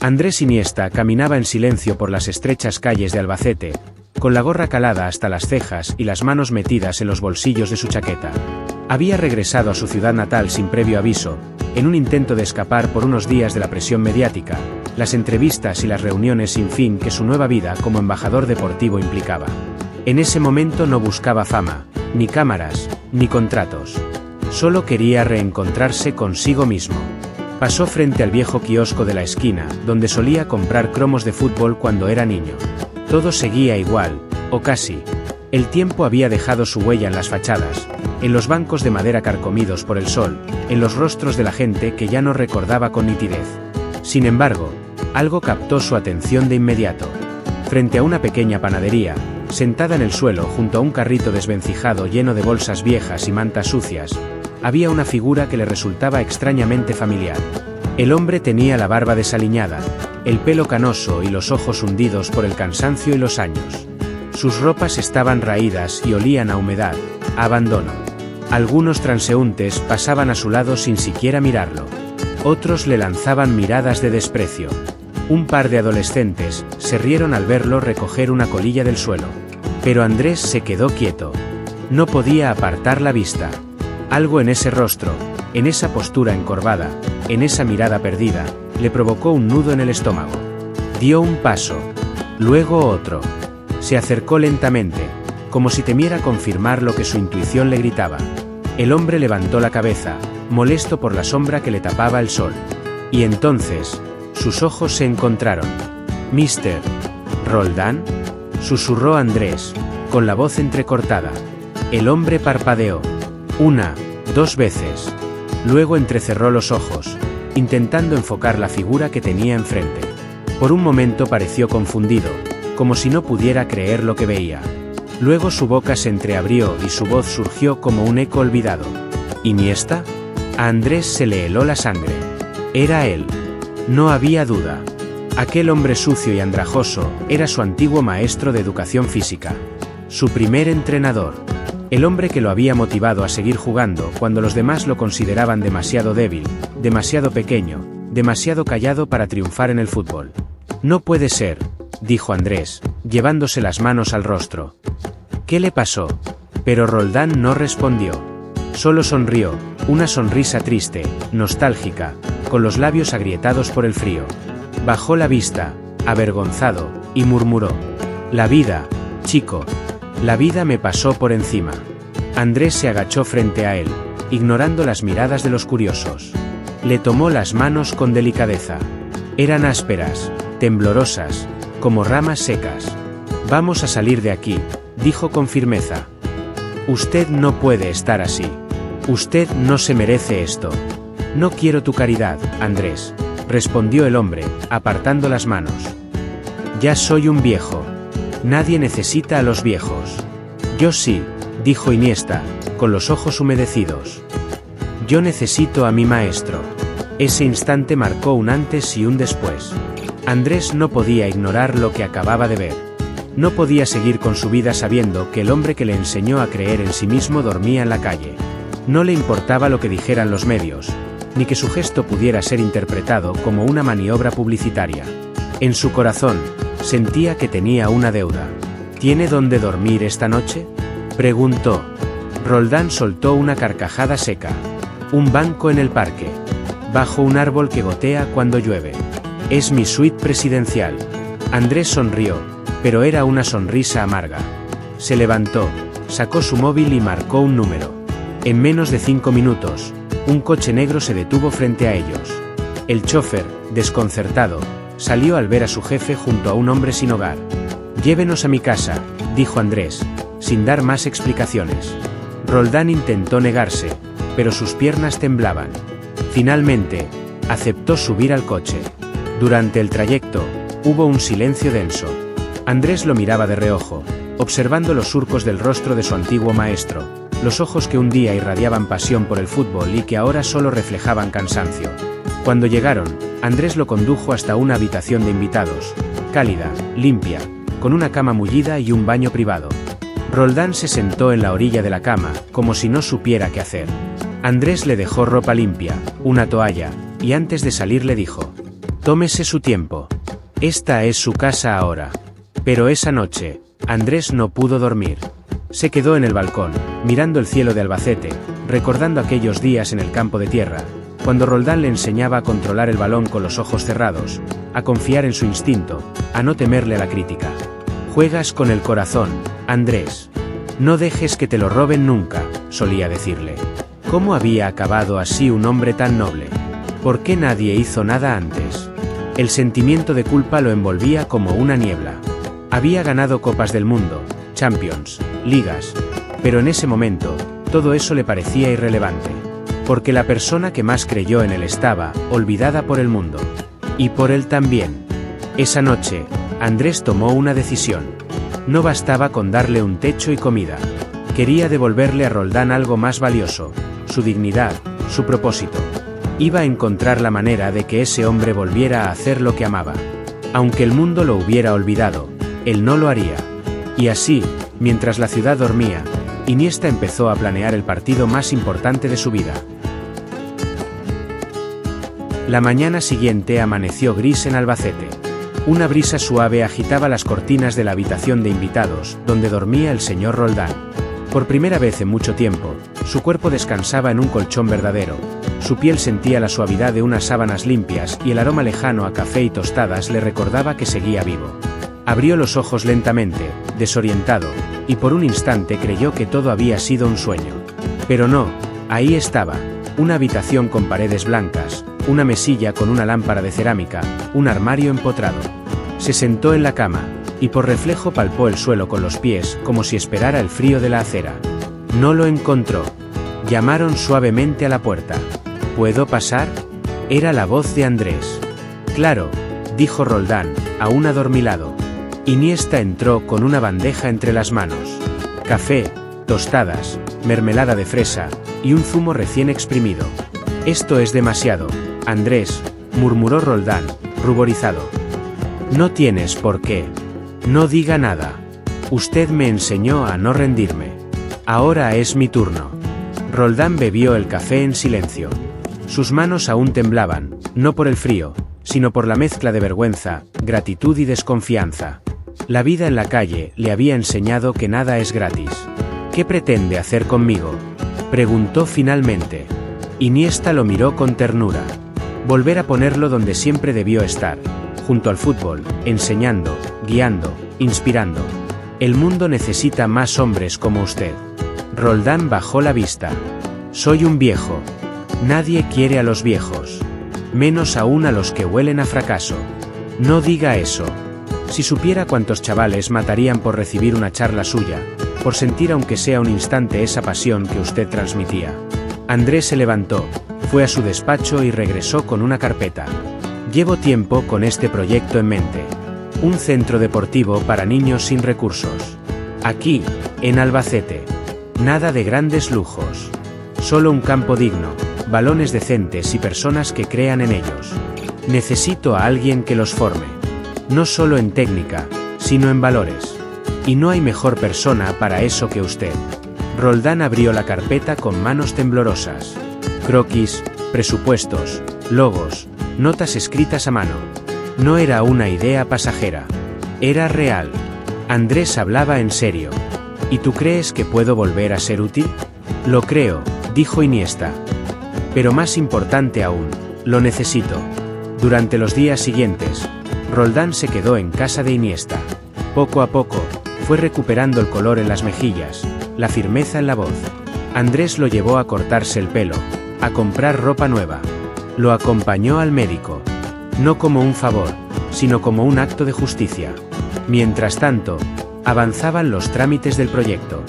Andrés Iniesta caminaba en silencio por las estrechas calles de Albacete, con la gorra calada hasta las cejas y las manos metidas en los bolsillos de su chaqueta. Había regresado a su ciudad natal sin previo aviso, en un intento de escapar por unos días de la presión mediática, las entrevistas y las reuniones sin fin que su nueva vida como embajador deportivo implicaba. En ese momento no buscaba fama, ni cámaras, ni contratos. Solo quería reencontrarse consigo mismo. Pasó frente al viejo kiosco de la esquina, donde solía comprar cromos de fútbol cuando era niño. Todo seguía igual, o casi. El tiempo había dejado su huella en las fachadas, en los bancos de madera carcomidos por el sol, en los rostros de la gente que ya no recordaba con nitidez. Sin embargo, algo captó su atención de inmediato. Frente a una pequeña panadería, sentada en el suelo junto a un carrito desvencijado lleno de bolsas viejas y mantas sucias, había una figura que le resultaba extrañamente familiar. El hombre tenía la barba desaliñada, el pelo canoso y los ojos hundidos por el cansancio y los años. Sus ropas estaban raídas y olían a humedad, a abandono. Algunos transeúntes pasaban a su lado sin siquiera mirarlo. Otros le lanzaban miradas de desprecio. Un par de adolescentes se rieron al verlo recoger una colilla del suelo. Pero Andrés se quedó quieto. No podía apartar la vista. Algo en ese rostro, en esa postura encorvada, en esa mirada perdida, le provocó un nudo en el estómago. Dio un paso, luego otro. Se acercó lentamente, como si temiera confirmar lo que su intuición le gritaba. El hombre levantó la cabeza, molesto por la sombra que le tapaba el sol. Y entonces, sus ojos se encontraron. «¿Mr. Roldán?», susurró Andrés, con la voz entrecortada. El hombre parpadeó. Una, dos veces. Luego entrecerró los ojos, intentando enfocar la figura que tenía enfrente. Por un momento pareció confundido, como si no pudiera creer lo que veía. Luego su boca se entreabrió y su voz surgió como un eco olvidado. ¿Iniesta? A Andrés se le heló la sangre. Era él. No había duda. Aquel hombre sucio y andrajoso era su antiguo maestro de educación física. Su primer entrenador. El hombre que lo había motivado a seguir jugando cuando los demás lo consideraban demasiado débil, demasiado pequeño, demasiado callado para triunfar en el fútbol. «No puede ser», dijo Andrés, llevándose las manos al rostro. «¿Qué le pasó?». Pero Roldán no respondió. Solo sonrió, una sonrisa triste, nostálgica, con los labios agrietados por el frío. Bajó la vista, avergonzado, y murmuró: «La vida, chico. La vida me pasó por encima». Andrés se agachó frente a él, ignorando las miradas de los curiosos. Le tomó las manos con delicadeza. Eran ásperas, temblorosas, como ramas secas. «Vamos a salir de aquí», dijo con firmeza. «Usted no puede estar así. Usted no se merece esto». «No quiero tu caridad, Andrés», respondió el hombre, apartando las manos. «Ya soy un viejo. Nadie necesita a los viejos». «Yo sí», dijo Iniesta, con los ojos humedecidos. «Yo necesito a mi maestro». Ese instante marcó un antes y un después. Andrés no podía ignorar lo que acababa de ver. No podía seguir con su vida sabiendo que el hombre que le enseñó a creer en sí mismo dormía en la calle. No le importaba lo que dijeran los medios, ni que su gesto pudiera ser interpretado como una maniobra publicitaria. En su corazón, sentía que tenía una deuda. «¿Tiene dónde dormir esta noche?», preguntó. Roldán soltó una carcajada seca. «Un banco en el parque. Bajo un árbol que gotea cuando llueve. Es mi suite presidencial». Andrés sonrió, pero era una sonrisa amarga. Se levantó, sacó su móvil y marcó un número. En menos de 5 minutos, un coche negro se detuvo frente a ellos. El chofer, desconcertado, salió al ver a su jefe junto a un hombre sin hogar. «Llévenos a mi casa», dijo Andrés, sin dar más explicaciones. Roldán intentó negarse, pero sus piernas temblaban. Finalmente, aceptó subir al coche. Durante el trayecto, hubo un silencio denso. Andrés lo miraba de reojo, observando los surcos del rostro de su antiguo maestro, los ojos que un día irradiaban pasión por el fútbol y que ahora solo reflejaban cansancio. Cuando llegaron, Andrés lo condujo hasta una habitación de invitados, cálida, limpia, con una cama mullida y un baño privado. Roldán se sentó en la orilla de la cama, como si no supiera qué hacer. Andrés le dejó ropa limpia, una toalla, y antes de salir le dijo: Tómese su tiempo. Esta es su casa ahora. Pero esa noche, Andrés no pudo dormir. Se quedó en el balcón, mirando el cielo de Albacete, recordando aquellos días en el campo de tierra, cuando Roldán le enseñaba a controlar el balón con los ojos cerrados, a confiar en su instinto, a no temerle a la crítica. Juegas con el corazón, Andrés. No dejes que te lo roben nunca, solía decirle. ¿Cómo había acabado así un hombre tan noble? ¿Por qué nadie hizo nada antes? El sentimiento de culpa lo envolvía como una niebla. Había ganado Copas del Mundo, Champions, Ligas, pero en ese momento, todo eso le parecía irrelevante, porque la persona que más creyó en él estaba olvidada por el mundo. Y por él también. Esa noche, Andrés tomó una decisión. No bastaba con darle un techo y comida. Quería devolverle a Roldán algo más valioso, su dignidad, su propósito. Iba a encontrar la manera de que ese hombre volviera a hacer lo que amaba. Aunque el mundo lo hubiera olvidado, él no lo haría. Y así, mientras la ciudad dormía, Iniesta empezó a planear el partido más importante de su vida. La mañana siguiente amaneció gris en Albacete. Una brisa suave agitaba las cortinas de la habitación de invitados, donde dormía el señor Roldán. Por primera vez en mucho tiempo, su cuerpo descansaba en un colchón verdadero, su piel sentía la suavidad de unas sábanas limpias y el aroma lejano a café y tostadas le recordaba que seguía vivo. Abrió los ojos lentamente, desorientado, y por un instante creyó que todo había sido un sueño. Pero no, ahí estaba, una habitación con paredes blancas, una mesilla con una lámpara de cerámica, un armario empotrado. Se sentó en la cama, y por reflejo palpó el suelo con los pies, como si esperara el frío de la acera. No lo encontró. Llamaron suavemente a la puerta. ¿Puedo pasar? Era la voz de Andrés. Claro, dijo Roldán, aún adormilado. Iniesta entró con una bandeja entre las manos. Café, tostadas, mermelada de fresa, y un zumo recién exprimido. Esto es demasiado, Andrés, murmuró Roldán, ruborizado. No tienes por qué. No diga nada. Usted me enseñó a no rendirme. Ahora es mi turno. Roldán bebió el café en silencio. Sus manos aún temblaban, no por el frío, sino por la mezcla de vergüenza, gratitud y desconfianza. La vida en la calle le había enseñado que nada es gratis. ¿Qué pretende hacer conmigo?, preguntó finalmente. Iniesta lo miró con ternura. Volver a ponerlo donde siempre debió estar, junto al fútbol, enseñando, guiando, inspirando. El mundo necesita más hombres como usted. Roldán bajó la vista. Soy un viejo. Nadie quiere a los viejos. Menos aún a los que huelen a fracaso. No diga eso. Si supiera cuántos chavales matarían por recibir una charla suya, por sentir aunque sea un instante esa pasión que usted transmitía. Andrés se levantó, fue a su despacho y regresó con una carpeta. Llevo tiempo con este proyecto en mente. Un centro deportivo para niños sin recursos. Aquí, en Albacete. Nada de grandes lujos. Solo un campo digno, balones decentes y personas que crean en ellos. Necesito a alguien que los forme. No solo en técnica, sino en valores. Y no hay mejor persona para eso que usted. Roldán abrió la carpeta con manos temblorosas. Croquis, presupuestos, logos, notas escritas a mano. No era una idea pasajera. Era real. Andrés hablaba en serio. ¿Y tú crees que puedo volver a ser útil? Lo creo, dijo Iniesta. Pero más importante aún, lo necesito. Durante los días siguientes, Roldán se quedó en casa de Iniesta. Poco a poco, fue recuperando el color en las mejillas, la firmeza en la voz. Andrés lo llevó a cortarse el pelo, a comprar ropa nueva. Lo acompañó al médico. No como un favor, sino como un acto de justicia. Mientras tanto, avanzaban los trámites del proyecto.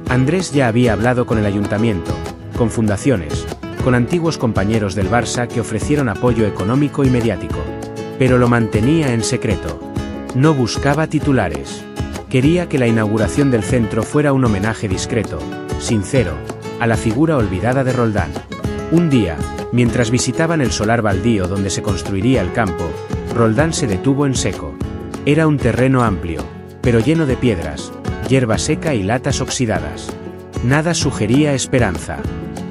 Andrés ya había hablado con el ayuntamiento, con fundaciones, con antiguos compañeros del Barça que ofrecieron apoyo económico y mediático. Pero lo mantenía en secreto. No buscaba titulares. Quería que la inauguración del centro fuera un homenaje discreto, sincero, a la figura olvidada de Roldán. Un día, mientras visitaban el solar baldío donde se construiría el campo, Roldán se detuvo en seco. Era un terreno amplio, pero lleno de piedras, hierba seca y latas oxidadas. Nada sugería esperanza.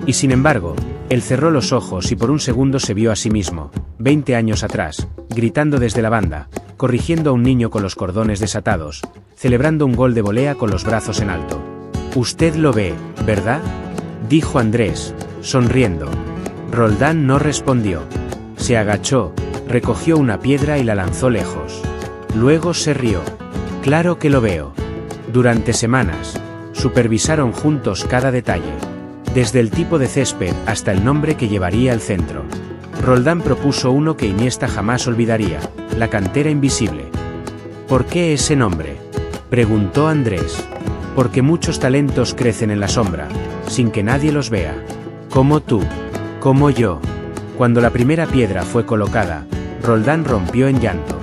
Y sin embargo, Él cerró los ojos y por un segundo se vio a sí mismo, 20 años atrás, gritando desde la banda, corrigiendo a un niño con los cordones desatados, celebrando un gol de volea con los brazos en alto. «Usted lo ve, ¿verdad?», dijo Andrés, sonriendo. Roldán no respondió. Se agachó, recogió una piedra y la lanzó lejos. Luego se rió. «Claro que lo veo». Durante semanas, supervisaron juntos cada detalle, desde el tipo de césped hasta el nombre que llevaría el centro. Roldán propuso uno que Iniesta jamás olvidaría: la cantera invisible. «¿Por qué ese nombre?», preguntó Andrés. «Porque muchos talentos crecen en la sombra, sin que nadie los vea. Como tú, como yo». Cuando la primera piedra fue colocada, Roldán rompió en llanto.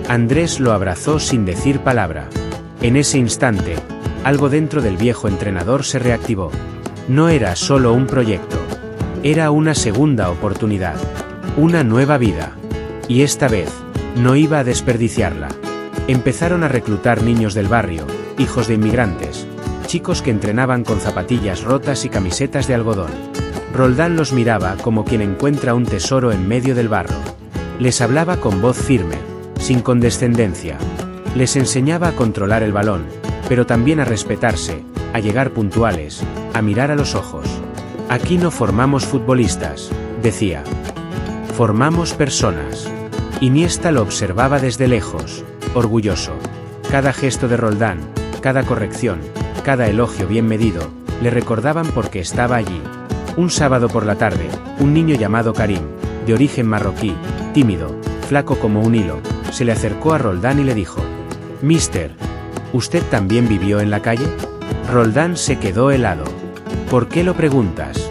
Andrés lo abrazó sin decir palabra. En ese instante, algo dentro del viejo entrenador se reactivó. No era solo un proyecto. Era una segunda oportunidad. Una nueva vida. Y esta vez, no iba a desperdiciarla. Empezaron a reclutar niños del barrio, hijos de inmigrantes, chicos que entrenaban con zapatillas rotas y camisetas de algodón. Roldán los miraba como quien encuentra un tesoro en medio del barro. Les hablaba con voz firme, sin condescendencia. Les enseñaba a controlar el balón, pero también a respetarse, a llegar puntuales, a mirar a los ojos. «Aquí no formamos futbolistas», decía. «Formamos personas». Iniesta lo observaba desde lejos, orgulloso. Cada gesto de Roldán, cada corrección, cada elogio bien medido, le recordaban por qué estaba allí. Un sábado por la tarde, un niño llamado Karim, de origen marroquí, tímido, flaco como un hilo, se le acercó a Roldán y le dijo: «Mister, ¿usted también vivió en la calle?». Roldán se quedó helado. «¿Por qué lo preguntas?».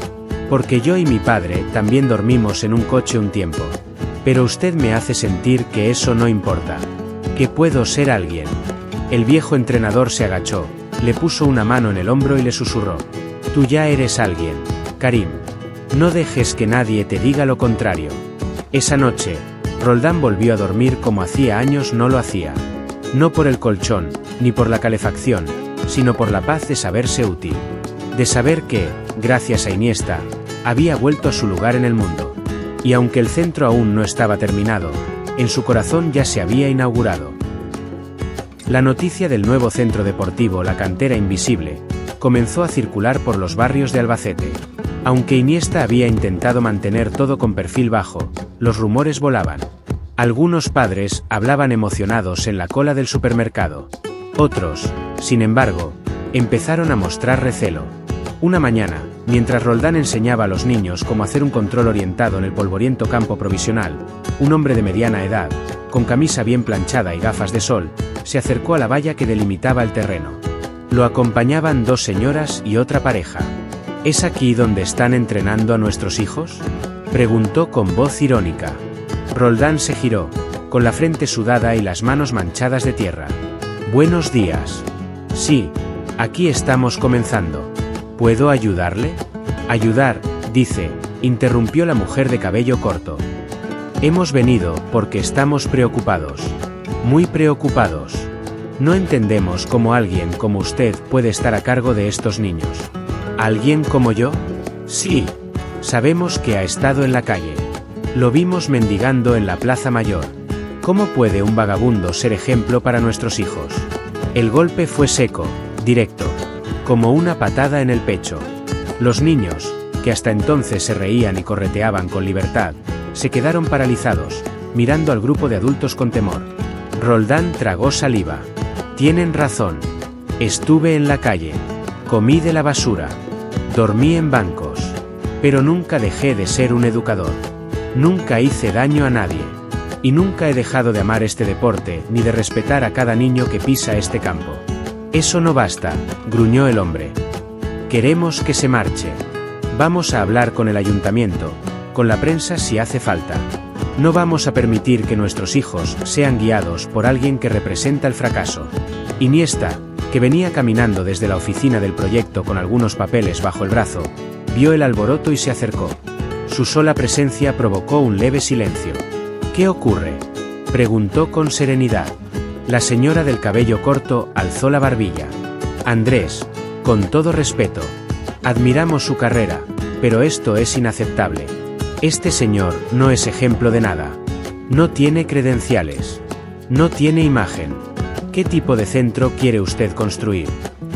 «Porque yo y mi padre también dormimos en un coche un tiempo. Pero usted me hace sentir que eso no importa. Que puedo ser alguien». El viejo entrenador se agachó, le puso una mano en el hombro y le susurró: «Tú ya eres alguien, Karim. No dejes que nadie te diga lo contrario». Esa noche, Roldán volvió a dormir como hacía años no lo hacía. No por el colchón, ni por la calefacción, sino por la paz de saberse útil. De saber que, gracias a Iniesta, había vuelto a su lugar en el mundo. Y aunque el centro aún no estaba terminado, en su corazón ya se había inaugurado. La noticia del nuevo centro deportivo La Cantera Invisible comenzó a circular por los barrios de Albacete. Aunque Iniesta había intentado mantener todo con perfil bajo, los rumores volaban. Algunos padres hablaban emocionados en la cola del supermercado. Otros, sin embargo, empezaron a mostrar recelo. Una mañana, mientras Roldán enseñaba a los niños cómo hacer un control orientado en el polvoriento campo provisional, un hombre de mediana edad, con camisa bien planchada y gafas de sol, se acercó a la valla que delimitaba el terreno. Lo acompañaban dos señoras y otra pareja. «¿Es aquí donde están entrenando a nuestros hijos?», preguntó con voz irónica. Roldán se giró, con la frente sudada y las manos manchadas de tierra. «Buenos días». «Sí, aquí estamos comenzando. ¿Puedo ayudarle?». «Ayudar, dice», interrumpió la mujer de cabello corto. «Hemos venido porque estamos preocupados. Muy preocupados. No entendemos cómo alguien como usted puede estar a cargo de estos niños». «¿Alguien como yo?». «Sí. Sabemos que ha estado en la calle. Lo vimos mendigando en la Plaza Mayor. ¿Cómo puede un vagabundo ser ejemplo para nuestros hijos?». El golpe fue seco, directo, como una patada en el pecho. Los niños, que hasta entonces se reían y correteaban con libertad, se quedaron paralizados, mirando al grupo de adultos con temor. Roldán tragó saliva. «Tienen razón. Estuve en la calle. Comí de la basura. Dormí en bancos. Pero nunca dejé de ser un educador. Nunca hice daño a nadie. Y nunca he dejado de amar este deporte ni de respetar a cada niño que pisa este campo». «Eso no basta», gruñó el hombre. «Queremos que se marche. Vamos a hablar con el ayuntamiento, con la prensa si hace falta. No vamos a permitir que nuestros hijos sean guiados por alguien que representa el fracaso». Iniesta, que venía caminando desde la oficina del proyecto con algunos papeles bajo el brazo, vio el alboroto y se acercó. Su sola presencia provocó un leve silencio. «¿Qué ocurre?», preguntó con serenidad. La señora del cabello corto alzó la barbilla. «Andrés, con todo respeto, admiramos su carrera, pero esto es inaceptable. Este señor no es ejemplo de nada. No tiene credenciales. No tiene imagen. ¿Qué tipo de centro quiere usted construir?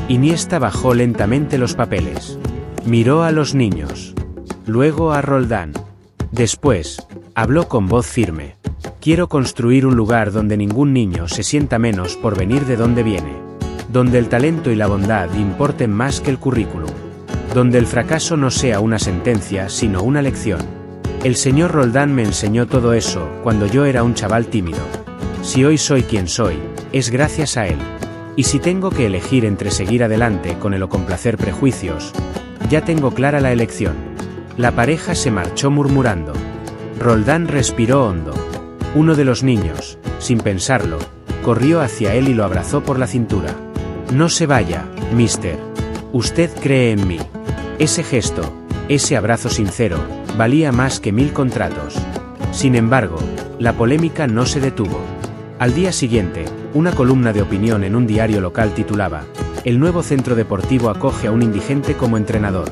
Iniesta bajó lentamente los papeles. Miró a los niños. Luego a Roldán. Después, habló con voz firme. Quiero construir un lugar donde ningún niño se sienta menos por venir de donde viene. Donde el talento y la bondad importen más que el currículum. Donde el fracaso no sea una sentencia, sino una lección. El señor Roldán me enseñó todo eso cuando yo era un chaval tímido. Si hoy soy quien soy, es gracias a él. Y si tengo que elegir entre seguir adelante con él o complacer prejuicios, ya tengo clara la elección. La pareja se marchó murmurando. Roldán respiró hondo. Uno de los niños, sin pensarlo, corrió hacia él y lo abrazó por la cintura. No se vaya, mister. Usted cree en mí. Ese gesto, ese abrazo sincero, valía más que 1000 contratos. Sin embargo, la polémica no se detuvo. Al día siguiente, una columna de opinión en un diario local titulaba: "El nuevo centro deportivo acoge a un indigente como entrenador".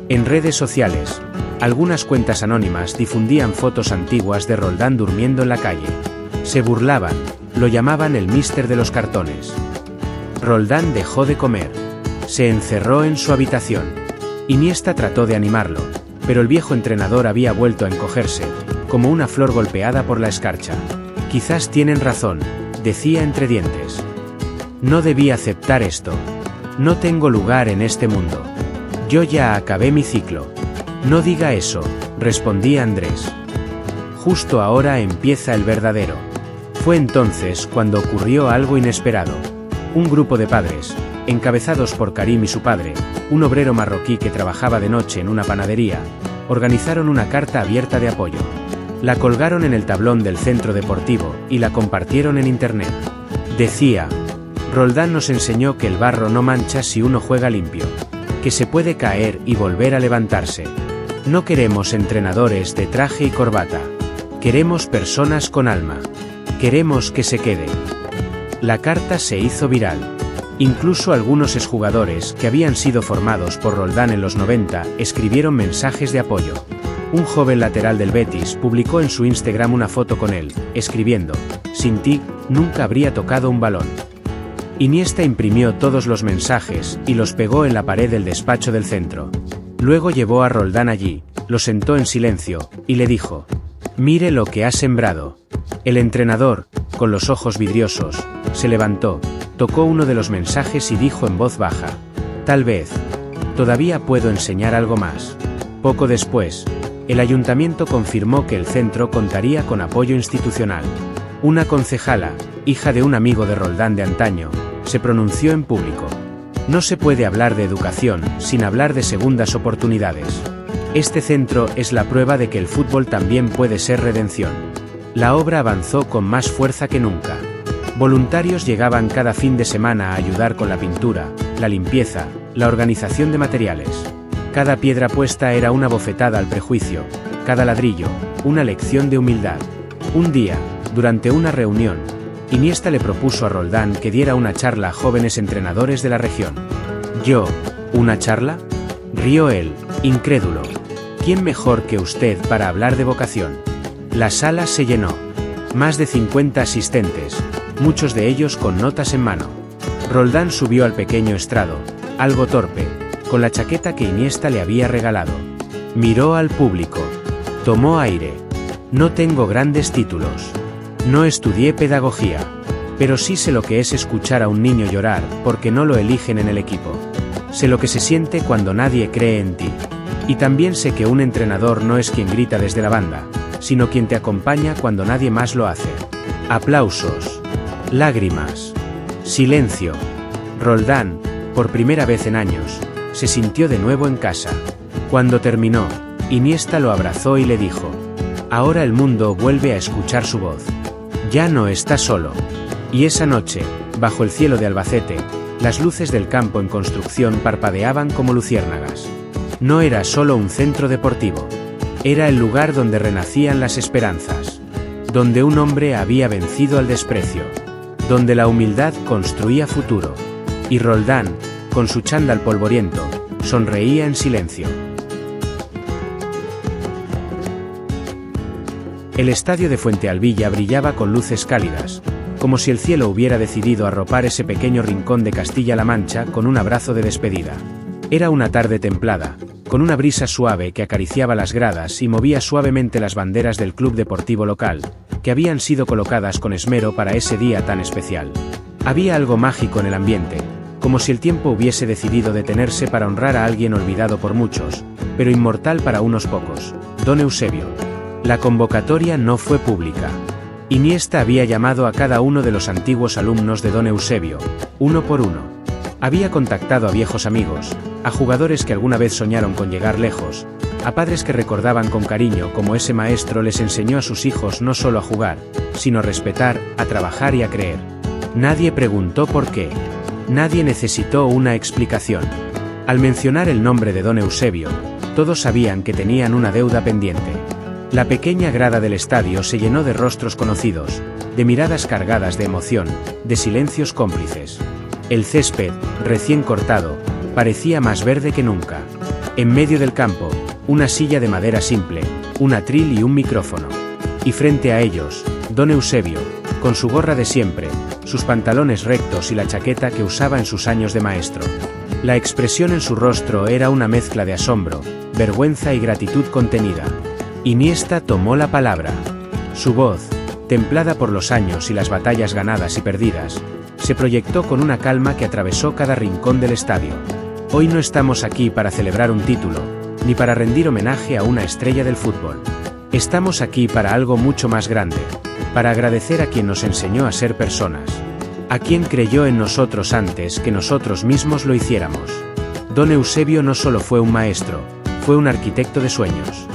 En redes sociales, algunas cuentas anónimas difundían fotos antiguas de Roldán durmiendo en la calle. Se burlaban, lo llamaban el míster de los cartones. Roldán dejó de comer. Se encerró en su habitación. Iniesta trató de animarlo, pero el viejo entrenador había vuelto a encogerse, como una flor golpeada por la escarcha. Quizás tienen razón, decía entre dientes. No debí aceptar esto. No tengo lugar en este mundo. Yo ya acabé mi ciclo. No diga eso, respondía Andrés. Justo ahora empieza el verdadero. Fue entonces cuando ocurrió algo inesperado. Un grupo de padres, encabezados por Karim y su padre, un obrero marroquí que trabajaba de noche en una panadería, organizaron una carta abierta de apoyo. La colgaron en el tablón del centro deportivo y la compartieron en internet. Decía: Roldán nos enseñó que el barro no mancha si uno juega limpio, que se puede caer y volver a levantarse. No queremos entrenadores de traje y corbata. Queremos personas con alma. Queremos que se queden. La carta se hizo viral. Incluso algunos exjugadores que habían sido formados por Roldán en los 90 escribieron mensajes de apoyo. Un joven lateral del Betis publicó en su Instagram una foto con él, escribiendo: "Sin ti, nunca habría tocado un balón". Iniesta imprimió todos los mensajes y los pegó en la pared del despacho del centro. Luego llevó a Roldán allí, lo sentó en silencio, y le dijo: "Mire lo que ha sembrado". El entrenador, con los ojos vidriosos, se levantó, tocó uno de los mensajes y dijo en voz baja: "Tal vez. Todavía puedo enseñar algo más". Poco después, el ayuntamiento confirmó que el centro contaría con apoyo institucional. Una concejala, hija de un amigo de Roldán de antaño, se pronunció en público. No se puede hablar de educación sin hablar de segundas oportunidades. Este centro es la prueba de que el fútbol también puede ser redención. La obra avanzó con más fuerza que nunca. Voluntarios llegaban cada fin de semana a ayudar con la pintura, la limpieza, la organización de materiales. Cada piedra puesta era una bofetada al prejuicio, cada ladrillo, una lección de humildad. Un día, durante una reunión, Iniesta le propuso a Roldán que diera una charla a jóvenes entrenadores de la región. «¿Yo? ¿Una charla?», rió él, incrédulo. «¿Quién mejor que usted para hablar de vocación?». La sala se llenó. Más de 50 asistentes, muchos de ellos con notas en mano. Roldán subió al pequeño estrado, algo torpe, con la chaqueta que Iniesta le había regalado. Miró al público. Tomó aire. «No tengo grandes títulos. No estudié pedagogía. Pero sí sé lo que es escuchar a un niño llorar porque no lo eligen en el equipo. Sé lo que se siente cuando nadie cree en ti. Y también sé que un entrenador no es quien grita desde la banda, sino quien te acompaña cuando nadie más lo hace». Aplausos. Lágrimas. Silencio. Roldán, por primera vez en años, se sintió de nuevo en casa. Cuando terminó, Iniesta lo abrazó y le dijo: «Ahora el mundo vuelve a escuchar su voz. Ya no está solo». Y esa noche, bajo el cielo de Albacete, las luces del campo en construcción parpadeaban como luciérnagas. No era solo un centro deportivo. Era el lugar donde renacían las esperanzas. Donde un hombre había vencido al desprecio. Donde la humildad construía futuro. Y Roldán, con su chándal polvoriento, sonreía en silencio. El estadio de Fuentealbilla brillaba con luces cálidas, como si el cielo hubiera decidido arropar ese pequeño rincón de Castilla-La Mancha con un abrazo de despedida. Era una tarde templada, con una brisa suave que acariciaba las gradas y movía suavemente las banderas del club deportivo local, que habían sido colocadas con esmero para ese día tan especial. Había algo mágico en el ambiente, como si el tiempo hubiese decidido detenerse para honrar a alguien olvidado por muchos, pero inmortal para unos pocos, don Eusebio. La convocatoria no fue pública. Iniesta había llamado a cada uno de los antiguos alumnos de don Eusebio, uno por uno. Había contactado a viejos amigos, a jugadores que alguna vez soñaron con llegar lejos, a padres que recordaban con cariño cómo ese maestro les enseñó a sus hijos no solo a jugar, sino a respetar, a trabajar y a creer. Nadie preguntó por qué. Nadie necesitó una explicación. Al mencionar el nombre de don Eusebio, todos sabían que tenían una deuda pendiente. La pequeña grada del estadio se llenó de rostros conocidos, de miradas cargadas de emoción, de silencios cómplices. El césped, recién cortado, parecía más verde que nunca. En medio del campo, una silla de madera simple, un atril y un micrófono. Y frente a ellos, don Eusebio, con su gorra de siempre, sus pantalones rectos y la chaqueta que usaba en sus años de maestro. La expresión en su rostro era una mezcla de asombro, vergüenza y gratitud contenida. Iniesta tomó la palabra. Su voz, templada por los años y las batallas ganadas y perdidas, se proyectó con una calma que atravesó cada rincón del estadio. Hoy no estamos aquí para celebrar un título, ni para rendir homenaje a una estrella del fútbol. Estamos aquí para algo mucho más grande, para agradecer a quien nos enseñó a ser personas, a quien creyó en nosotros antes que nosotros mismos lo hiciéramos. Don Eusebio no solo fue un maestro, fue un arquitecto de sueños.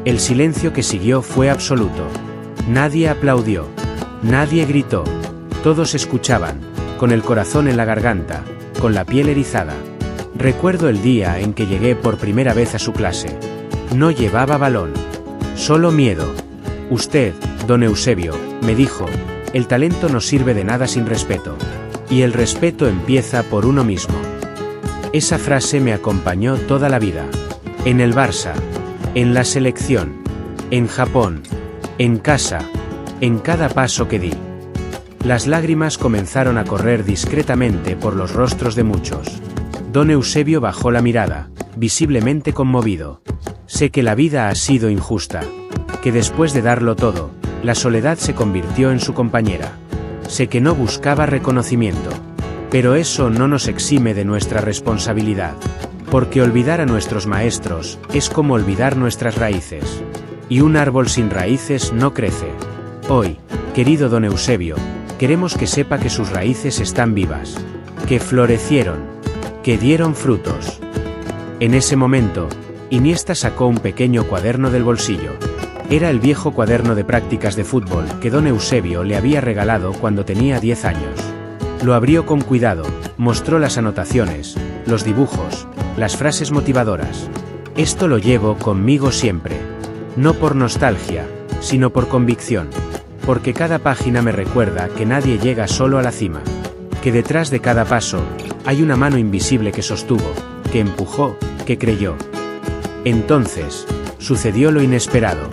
El silencio que siguió fue absoluto. Nadie aplaudió, nadie gritó. Todos escuchaban, con el corazón en la garganta, con la piel erizada. Recuerdo el día en que llegué por primera vez a su clase. No llevaba balón, solo miedo. Usted, don Eusebio, me dijo, el talento no sirve de nada sin respeto. Y el respeto empieza por uno mismo. Esa frase me acompañó toda la vida. En el Barça, en la selección, en Japón, en casa, en cada paso que di. Las lágrimas comenzaron a correr discretamente por los rostros de muchos. Don Eusebio bajó la mirada, visiblemente conmovido. Sé que la vida ha sido injusta, que después de darlo todo, la soledad se convirtió en su compañera. Sé que no buscaba reconocimiento, pero eso no nos exime de nuestra responsabilidad, porque olvidar a nuestros maestros es como olvidar nuestras raíces. Y un árbol sin raíces no crece. Hoy, querido don Eusebio, queremos que sepa que sus raíces están vivas, que florecieron, que dieron frutos. En ese momento, Iniesta sacó un pequeño cuaderno del bolsillo. Era el viejo cuaderno de prácticas de fútbol que don Eusebio le había regalado cuando tenía 10 años. Lo abrió con cuidado, mostró las anotaciones, los dibujos, las frases motivadoras. Esto lo llevo conmigo siempre. No por nostalgia, sino por convicción. Porque cada página me recuerda que nadie llega solo a la cima. Que detrás de cada paso, hay una mano invisible que sostuvo, que empujó, que creyó. Entonces, sucedió lo inesperado.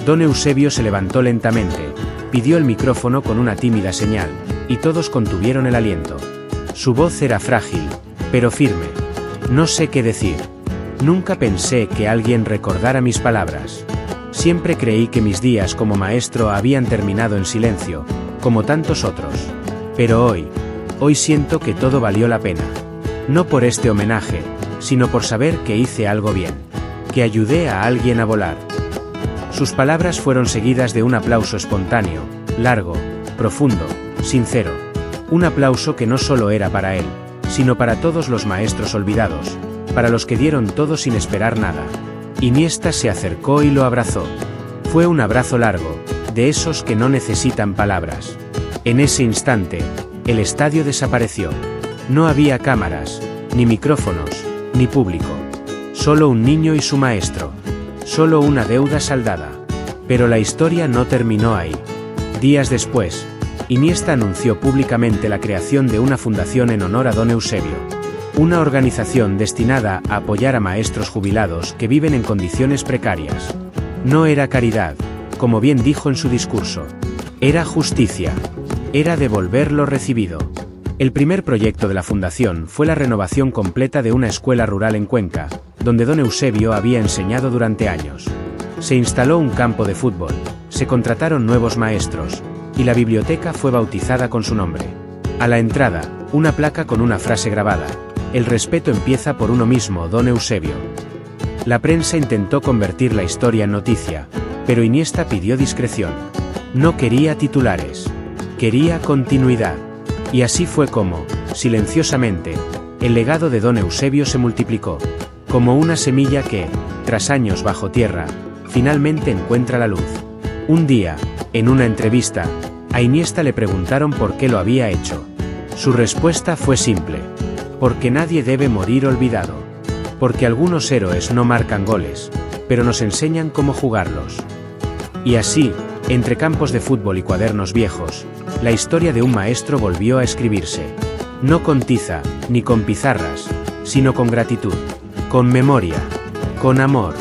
Don Eusebio se levantó lentamente, pidió el micrófono con una tímida señal, y todos contuvieron el aliento. Su voz era frágil, pero firme. No sé qué decir. Nunca pensé que alguien recordara mis palabras. Siempre creí que mis días como maestro habían terminado en silencio, como tantos otros. Pero hoy siento que todo valió la pena. No por este homenaje, sino por saber que hice algo bien, que ayudé a alguien a volar. Sus palabras fueron seguidas de un aplauso espontáneo, largo, profundo, sincero. Un aplauso que no solo era para él, sino para todos los maestros olvidados, para los que dieron todo sin esperar nada. Iniesta se acercó y lo abrazó. Fue un abrazo largo, de esos que no necesitan palabras. En ese instante, el estadio desapareció. No había cámaras, ni micrófonos, ni público. Solo un niño y su maestro. Solo una deuda saldada. Pero la historia no terminó ahí. Días después, Iniesta anunció públicamente la creación de una fundación en honor a don Eusebio. Una organización destinada a apoyar a maestros jubilados que viven en condiciones precarias. No era caridad, como bien dijo en su discurso. Era justicia. Era devolver lo recibido. El primer proyecto de la fundación fue la renovación completa de una escuela rural en Cuenca, donde don Eusebio había enseñado durante años. Se instaló un campo de fútbol, se contrataron nuevos maestros, y la biblioteca fue bautizada con su nombre. A la entrada, una placa con una frase grabada: el respeto empieza por uno mismo, don Eusebio. La prensa intentó convertir la historia en noticia, pero Iniesta pidió discreción. No quería titulares. Quería continuidad. Y así fue como, silenciosamente, el legado de don Eusebio se multiplicó, como una semilla que, tras años bajo tierra, finalmente encuentra la luz. Un día, en una entrevista, a Iniesta le preguntaron por qué lo había hecho. Su respuesta fue simple: porque nadie debe morir olvidado. Porque algunos héroes no marcan goles, pero nos enseñan cómo jugarlos. Y así, entre campos de fútbol y cuadernos viejos, la historia de un maestro volvió a escribirse. No con tiza, ni con pizarras, sino con gratitud, con memoria, con amor.